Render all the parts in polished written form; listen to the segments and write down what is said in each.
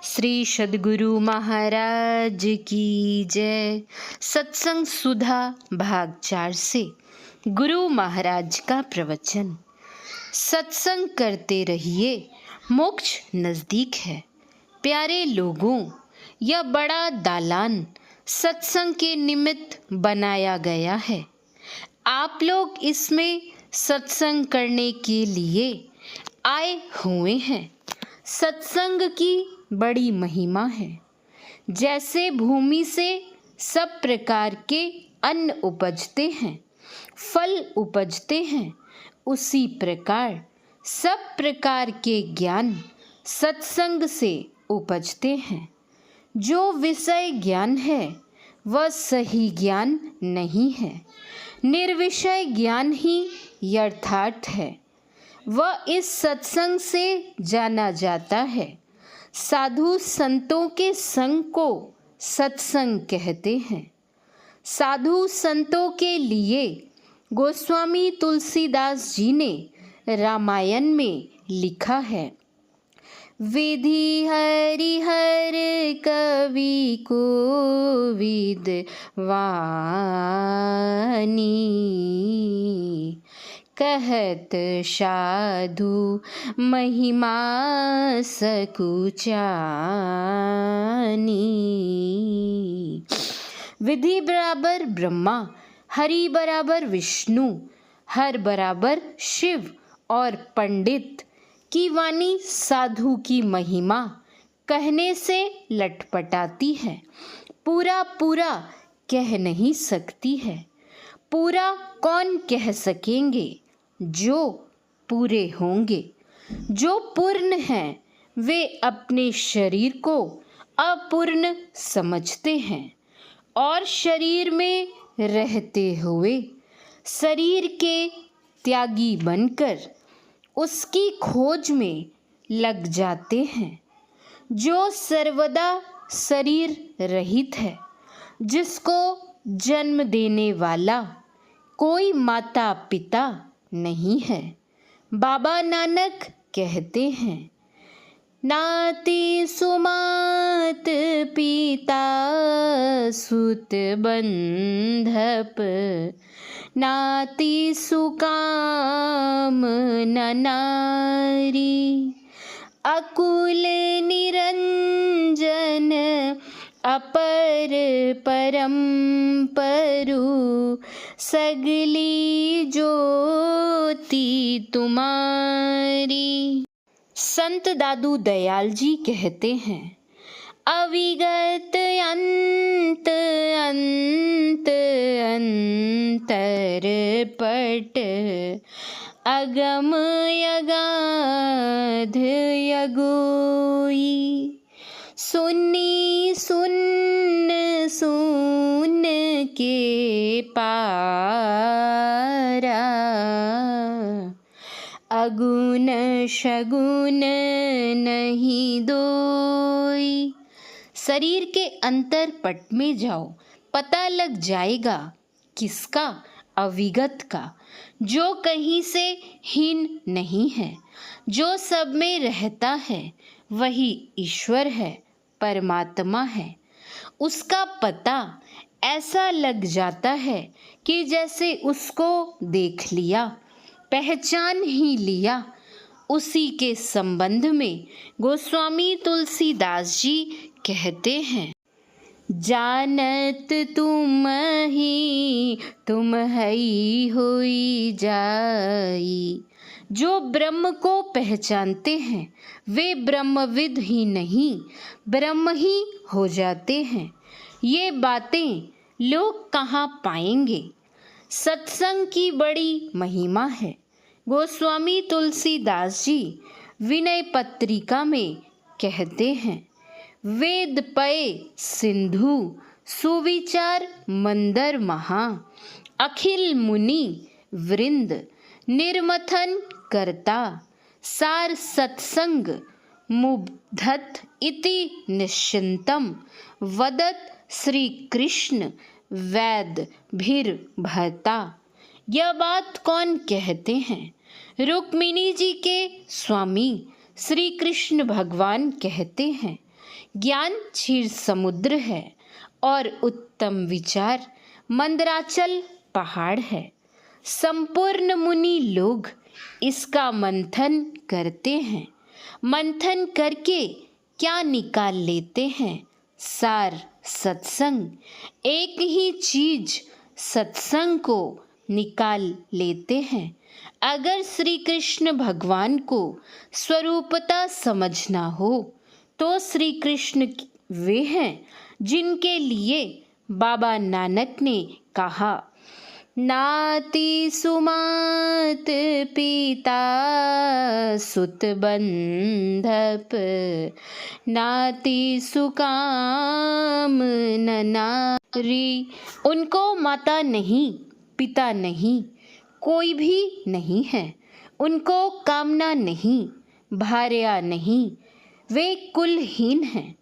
श्री सद्गुरु महाराज की जय। सत्संग सुधा भाग 4 से गुरु महाराज का प्रवचन। सत्संग करते रहिए, मोक्ष नज़दीक है। प्यारे लोगों, यह बड़ा दालान सत्संग के निमित्त बनाया गया है। आप लोग इसमें सत्संग करने के लिए आए हुए हैं। सत्संग की बड़ी महिमा है। जैसे भूमि से सब प्रकार के अन्न उपजते हैं, फल उपजते हैं, उसी प्रकार सब प्रकार के ज्ञान सत्संग से उपजते हैं। जो विषय ज्ञान है वह सही ज्ञान नहीं है। निर्विषय ज्ञान ही यथार्थ है। वह इस सत्संग से जाना जाता है। साधु संतों के संग को सत्संग कहते हैं। साधु संतों के लिए गोस्वामी तुलसीदास जी ने रामायण में लिखा है, विधि हरिहर कवि को विद्वानी, कहत साधु महिमा सकुचानी। विधि बराबर ब्रह्मा, हरि बराबर विष्णु, हर बराबर शिव और पंडित की वाणी साधु की महिमा कहने से लटपटाती है। पूरा पूरा कह नहीं सकती है। पूरा कौन कह सकेंगे? जो पूरे होंगे। जो पूर्ण हैं वे अपने शरीर को अपूर्ण समझते हैं और शरीर में रहते हुए शरीर के त्यागी बनकर उसकी खोज में लग जाते हैं। जो सर्वदा शरीर रहित है, जिसको जन्म देने वाला कोई माता पिता नहीं है। बाबा नानक कहते हैं, नाती सुमात पिता सुत बंधप, नाती सुकाम नारी, अकुल निरंजन अपर परम परु, सगली ज्योति तुम्हारी। संत दादू दयाल जी कहते हैं, अविगत अंत अंत अंतर पट, अगम यगाध यगोई, सुन्नी सुन्न सुन के पारा, अगुण शगुन नहीं दोई। शरीर के अंतर पट में जाओ, पता लग जाएगा किसका? अविगत का, जो कहीं से हीन नहीं है, जो सब में रहता है, वही ईश्वर है, परमात्मा है। उसका पता ऐसा लग जाता है कि जैसे उसको देख लिया, पहचान ही लिया। उसी के संबंध में गोस्वामी तुलसीदास जी कहते हैं, जानत तुम ही होई जाई। जो ब्रह्म को पहचानते हैं वे ब्रह्मविद ही नहीं, ब्रह्म ही हो जाते हैं। ये बातें लोग कहाँ पाएंगे? सत्संग की बड़ी महिमा है। गोस्वामी तुलसीदास जी विनय पत्रिका में कहते हैं, वेद पय सिंधु सुविचार मंदर महा, अखिल मुनि वृंद निर्मथन करता, सार सत्संग मुब्धत इति निश्चिंतम, वदत श्री कृष्ण वैद भीर भता। यह बात कौन कहते हैं? रुक्मिणी जी के स्वामी श्री कृष्ण भगवान कहते हैं, ज्ञान क्षीर समुद्र है और उत्तम विचार मंदराचल पहाड़ है। संपूर्ण मुनि लोग इसका मंथन करते हैं। मंथन करके क्या निकाल लेते हैं? सार सत्संग। एक ही चीज सत्संग को निकाल लेते हैं। अगर श्री कृष्ण भगवान को स्वरूपता समझना हो तो श्री कृष्ण वे हैं जिनके लिए बाबा नानक ने कहा, नाति सुमात पिता सुत बंधप, नाति सुकाम नारी। उनको माता नहीं, पिता नहीं, कोई भी नहीं है। उनको कामना नहीं, भार्या नहीं, वे कुलहीन हैं।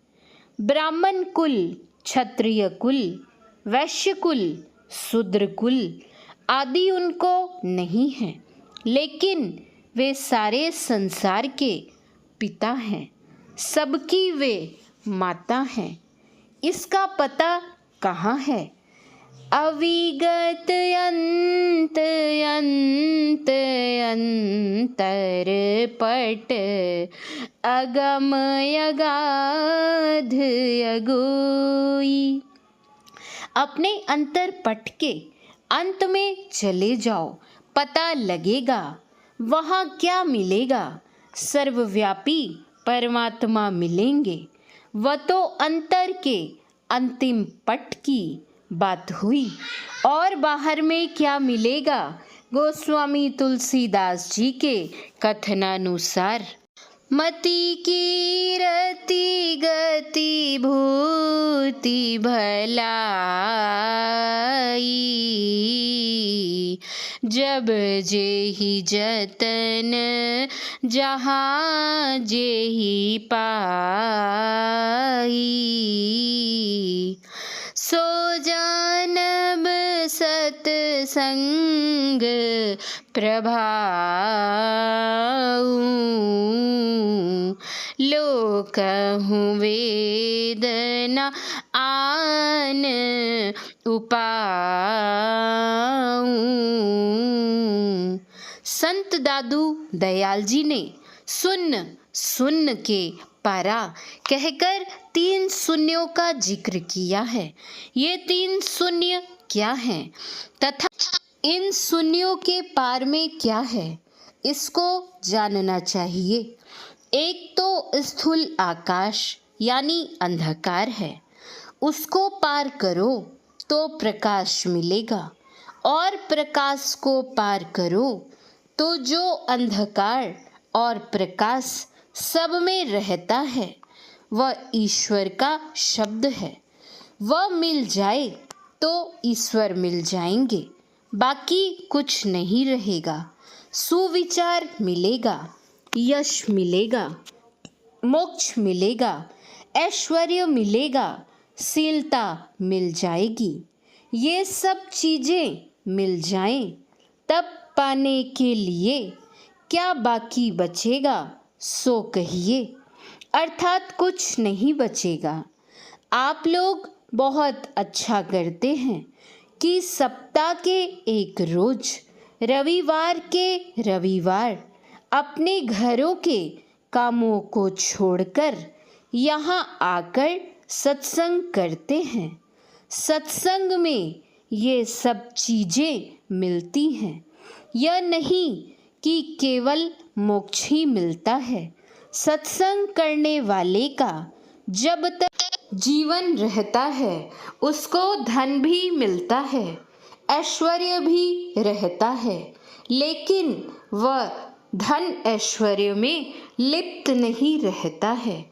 ब्राह्मण कुल, क्षत्रिय कुल, वैश्य कुल, शूद्र कुल आदि उनको नहीं है, लेकिन वे सारे संसार के पिता हैं, सबकी वे माता हैं। इसका पता कहाँ है? अविगत अंत अंत अंतर पट, अगम अगाध अगोई। अपने अंतर पट के अंत में चले जाओ, पता लगेगा वहाँ क्या मिलेगा। सर्वव्यापी परमात्मा मिलेंगे। वह तो अंतर के अंतिम पट की बात हुई। और बाहर में क्या मिलेगा? गोस्वामी तुलसीदास जी के कथनानुसार, मति की रति गति भूति भलाई, जब जेहि जतन जहाँ जेहि पाई, सो जानब सतसंग प्रभाऊ, लोकहु वेदना आन उपाऊ। संत दादू दयाल जी ने सुन्न सुन्न के पारा कहकर 3 शून्यों का जिक्र किया है। ये 3 शून्य क्या हैं तथा इन शून्यों के पार में क्या है, इसको जानना चाहिए। एक तो स्थूल आकाश यानी अंधकार है, उसको पार करो तो प्रकाश मिलेगा, और प्रकाश को पार करो तो जो अंधकार और प्रकाश सब में रहता है वह ईश्वर का शब्द है। वह मिल जाए तो ईश्वर मिल जाएंगे, बाकी कुछ नहीं रहेगा। सुविचार मिलेगा, यश मिलेगा, मोक्ष मिलेगा, ऐश्वर्य मिलेगा, शीलता मिल जाएगी। ये सब चीज़ें मिल जाएं तब पाने के लिए क्या बाकी बचेगा सो कहिए, अर्थात कुछ नहीं बचेगा। आप लोग बहुत अच्छा करते हैं कि सप्ताह के एक रोज रविवार के रविवार अपने घरों के कामों को छोड़कर यहाँ आकर सत्संग करते हैं। सत्संग में ये सब चीज़ें मिलती हैं। यह नहीं कि केवल मोक्ष ही मिलता है। सत्संग करने वाले का जब तक जीवन रहता है उसको धन भी मिलता है, ऐश्वर्य भी रहता है, लेकिन वह धन ऐश्वर्य में लिप्त नहीं रहता है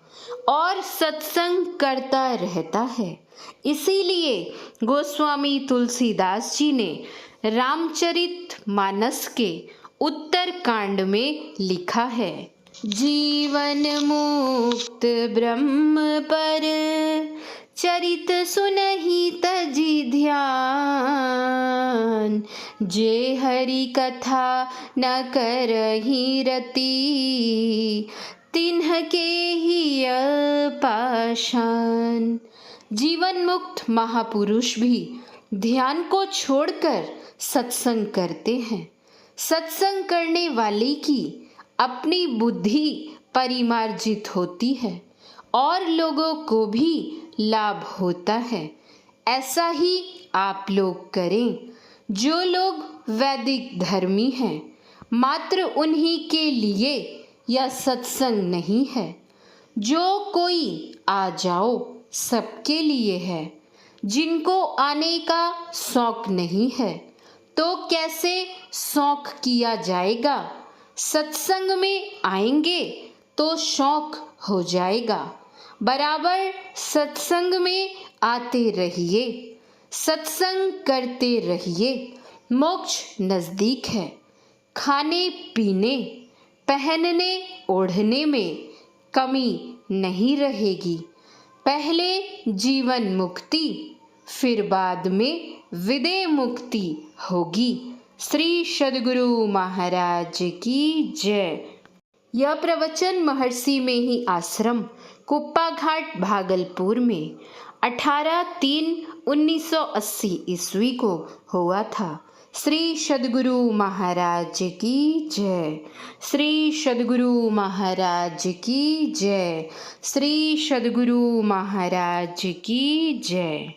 और सत्संग करता रहता है। इसीलिए गोस्वामी तुलसीदास जी ने रामचरित मानस के उत्तर कांड में लिखा है, जीवन मुक्त ब्रह्म पर चरित सुनहि तजि ध्यान, जे हरि कथा न करहि रति तिन्ह के ही पाषाण। जीवन मुक्त महापुरुष भी ध्यान को छोड़कर सत्संग करते हैं। सत्संग करने वाले की अपनी बुद्धि परिमार्जित होती है और लोगों को भी लाभ होता है। ऐसा ही आप लोग करें। जो लोग वैदिक धर्मी हैं, मात्र उन्हीं के लिए यह सत्संग नहीं है। जो कोई आ जाओ सबके लिए है। जिनको आने का शौक नहीं है तो कैसे शौक किया जाएगा। सत्संग में आएंगे तो शौक हो जाएगा। बराबर सत्संग में आते रहिए, सत्संग करते रहिए। मोक्ष नज़दीक है। खाने पीने, पहनने ओढ़ने में कमी नहीं रहेगी। पहले जीवन मुक्ति, फिर बाद में विदेह मुक्ति होगी। श्री सद्गुरु महाराज की जय। यह प्रवचन महर्षि में ही आश्रम कुप्पा घाट भागलपुर में 18/3/1980 ईस्वी को हुआ था। श्री सद्गुरु महाराज की जय। श्री सद्गुरु महाराज की जय। श्री सद्गुरु महाराज की जय।